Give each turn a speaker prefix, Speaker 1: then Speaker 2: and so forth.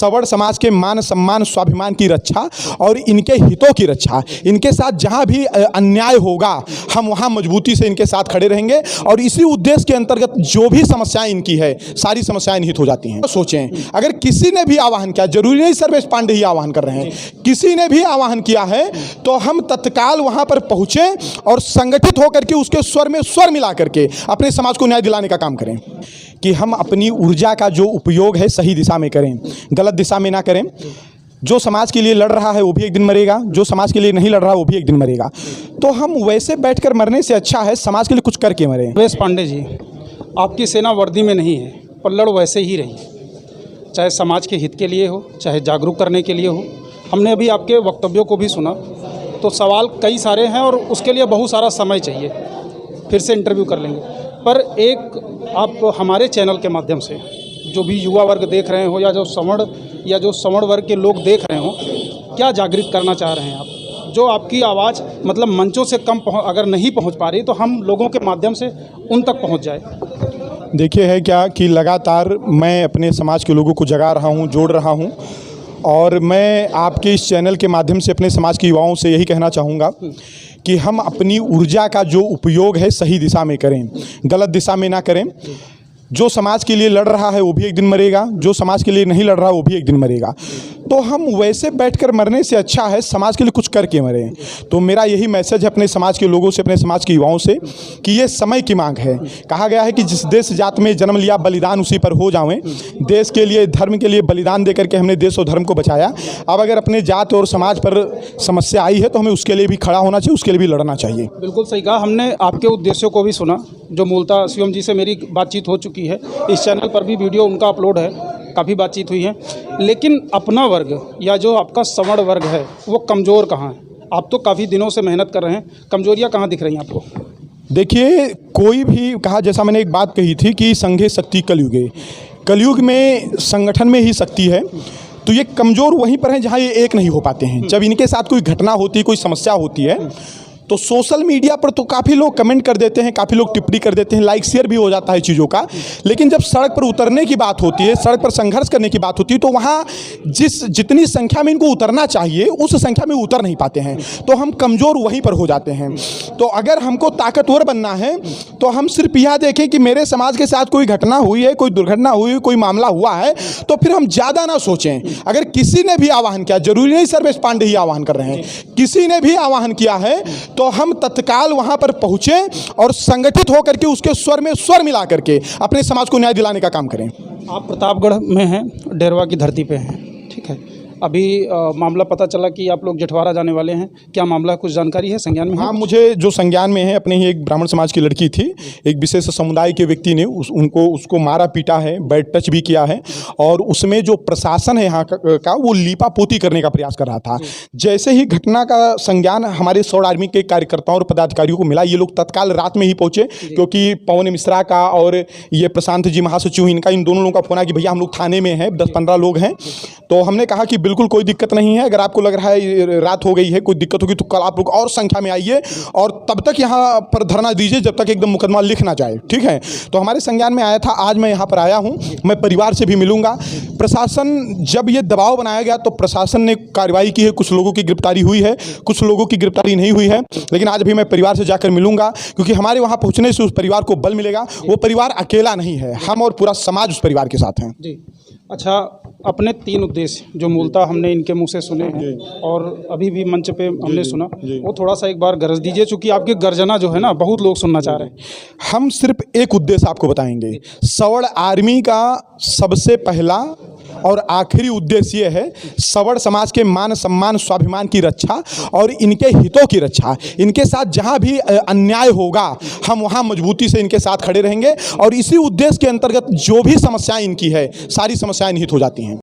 Speaker 1: सवर्ण समाज के मान सम्मान स्वाभिमान की रक्षा और इनके हितों की रक्षा, इनके साथ जहां भी अन्याय होगा हम वहां मजबूती से इनके साथ खड़े रहेंगे और इसी उद्देश्य के अंतर्गत जो भी समस्याएं इनकी है सारी समस्याएं निहित हो जाती हैं। सोचें, अगर किसी ने भी आह्वान किया, जरूरी नहीं सर्वेश पांडे ही आह्वान कर रहे हैं, किसी ने भी आह्वान किया है तो हम तत्काल वहां पर पहुंचे और संगठित होकर के उसके स्वर में स्वर मिला करके अपने समाज को न्याय दिलाने का काम करें कि हम अपनी ऊर्जा का जो उपयोग है सही दिशा में करें, गलत दिशा में ना करें। जो समाज के लिए लड़ रहा है वो भी एक दिन मरेगा, जो समाज के लिए नहीं लड़ रहा वो भी एक दिन मरेगा। तो हम वैसे बैठकर मरने से अच्छा है समाज के लिए कुछ करके मरें।
Speaker 2: सर्वेश पांडे जी, आपकी सेना वर्दी में नहीं है पर लड़ वैसे ही रही, चाहे समाज के हित के लिए हो, चाहे जागरूक करने के लिए हो। हमने अभी आपके वक्तव्यों को भी सुना, तो सवाल कई सारे हैं और उसके लिए बहुत सारा समय चाहिए, फिर से इंटरव्यू कर लेंगे। पर एक आप हमारे चैनल के माध्यम से जो भी युवा वर्ग देख रहे हो या जो सवर्ण वर्ग के लोग देख रहे हो, क्या जागृत करना चाह रहे हैं आप? जो आपकी आवाज़ मतलब मंचों से कम अगर नहीं पहुंच पा रही तो हम लोगों के माध्यम से उन तक पहुंच जाए।
Speaker 1: देखिए है क्या कि लगातार मैं अपने समाज के लोगों को जगा रहा हूं, जोड़ रहा हूं और मैं आपके इस चैनल के माध्यम से अपने समाज के युवाओं से यही कहना चाहूँगा कि हम अपनी ऊर्जा का जो उपयोग है सही दिशा में करें, गलत दिशा में ना करें। जो समाज के लिए लड़ रहा है वो भी एक दिन मरेगा, जो समाज के लिए नहीं लड़ रहा वो भी एक दिन मरेगा। तो हम वैसे बैठकर मरने से अच्छा है समाज के लिए कुछ करके मरें। तो मेरा यही मैसेज है अपने समाज के लोगों से, अपने समाज के युवाओं से कि ये समय की मांग है। कहा गया है कि जिस देश जात में जन्म लिया बलिदान उसी पर हो जावें। देश के लिए, धर्म के लिए बलिदान दे करके हमने देश और धर्म को बचाया। अब अगर अपने जात और समाज पर समस्या आई है तो हमें उसके लिए भी खड़ा होना चाहिए, उसके लिए भी लड़ना चाहिए।
Speaker 2: बिल्कुल सही कहा। हमने आपके उद्देश्यों को भी सुना, जो मूलतः शिवम जी से मेरी बातचीत हो चुकी है, इस चैनल पर भी वीडियो उनका अपलोड है, काफ़ी बातचीत हुई है। लेकिन अपना वर्ग या जो आपका सवर्ण वर्ग है वो कमज़ोर कहाँ है? आप तो काफ़ी दिनों से मेहनत कर रहे हैं, कमजोरियाँ कहाँ दिख रही हैं आपको?
Speaker 1: देखिए, कोई भी कहा, जैसा मैंने एक बात कही थी कि संघे शक्ति कलयुगे, कलयुग में संगठन में ही शक्ति है। तो ये कमज़ोर वहीं पर हैं जहाँ ये एक नहीं हो पाते हैं। जब इनके साथ कोई घटना होती है, कोई समस्या होती है तो सोशल मीडिया पर तो काफ़ी लोग कमेंट कर देते हैं, काफ़ी लोग टिप्पणी कर देते हैं, लाइक शेयर भी हो जाता है चीज़ों का। लेकिन जब सड़क पर उतरने की बात होती है, सड़क पर संघर्ष करने की बात होती है, तो वहाँ जितनी संख्या में इनको उतरना चाहिए उस संख्या में उतर नहीं पाते हैं। तो हम कमज़ोर वहीं पर हो जाते हैं। तो अगर हमको ताकतवर बनना है तो हम सिर्फ यह देखें कि मेरे समाज के साथ कोई घटना हुई है, कोई दुर्घटना हुई है, कोई मामला हुआ है, तो फिर हम ज़्यादा ना सोचें। अगर किसी ने भी आह्वान किया, जरूरी नहीं सर्वेश पांडे ही आह्वान कर रहे हैं, किसी ने भी आह्वान किया है तो हम तत्काल वहां पर पहुंचे और संगठित होकर के उसके स्वर में स्वर मिला करके अपने समाज को न्याय दिलाने का काम करें।
Speaker 2: आप प्रतापगढ़ में हैं, डेरवा की धरती पे हैं, ठीक है। अभी मामला पता चला कि आप लोग जठवारा जाने वाले हैं, क्या मामला, कुछ जानकारी है, संज्ञान में है?
Speaker 1: हाँ, मुझे जो संज्ञान में है, अपने ही एक ब्राह्मण समाज की लड़की थी, एक विशेष समुदाय के व्यक्ति ने उसको मारा पीटा है, बैड टच भी किया है और उसमें जो प्रशासन है यहाँ का वो लीपा पोती करने का प्रयास कर रहा था। जैसे ही घटना का संज्ञान हमारे सौर आर्मी के कार्यकर्ताओं और पदाधिकारियों को मिला, ये लोग तत्काल रात में ही पहुँचे, क्योंकि पवन मिश्रा का और ये प्रशांत जी महासचिव, इनका, इन दोनों लोगों का फोन आया कि भैया हम लोग थाने में हैं, 10-15 लोग हैं। तो हमने कहा कि बिल्कुल कोई दिक्कत नहीं है, अगर आपको लग रहा है रात हो गई है, कोई दिक्कत होगी तो कल आप लोग और संख्या में आइए और तब तक यहाँ पर धरना दीजिए जब तक एकदम मुकदमा लिख ना जाए, ठीक है। तो हमारे संज्ञान में आया था, आज मैं यहाँ पर आया हूँ, मैं परिवार से भी मिलूंगा। प्रशासन, जब ये दबाव बनाया गया तो प्रशासन ने कार्रवाई की है, कुछ लोगों की गिरफ्तारी हुई है, कुछ लोगों की गिरफ्तारी नहीं हुई है। लेकिन आज भी मैं परिवार से जाकर मिलूंगा, क्योंकि हमारे वहाँ पहुँचने से उस परिवार को बल मिलेगा। वो परिवार अकेला नहीं है, हम और पूरा समाज उस परिवार के साथ हैं।
Speaker 2: जी, अच्छा, अपने 3 उद्देश्य जो मूलतः हमने इनके मुंह से सुने हैं और अभी भी मंच पे हमने सुना, वो थोड़ा सा एक बार गरज दीजिए, चूंकि आपकी गर्जना जो है ना बहुत लोग सुनना चाह रहे हैं।
Speaker 1: हम सिर्फ एक उद्देश्य आपको बताएंगे। सवर्ण आर्मी का सबसे पहला और आखिरी उद्देश्य ये है, सवर्ण समाज के मान सम्मान स्वाभिमान की रक्षा और इनके हितों की रक्षा। इनके साथ जहां भी अन्याय होगा हम वहां मजबूती से इनके साथ खड़े रहेंगे और इसी उद्देश्य के अंतर्गत जो भी समस्याएं इनकी है सारी समस्याएं निहित हो जाती हैं।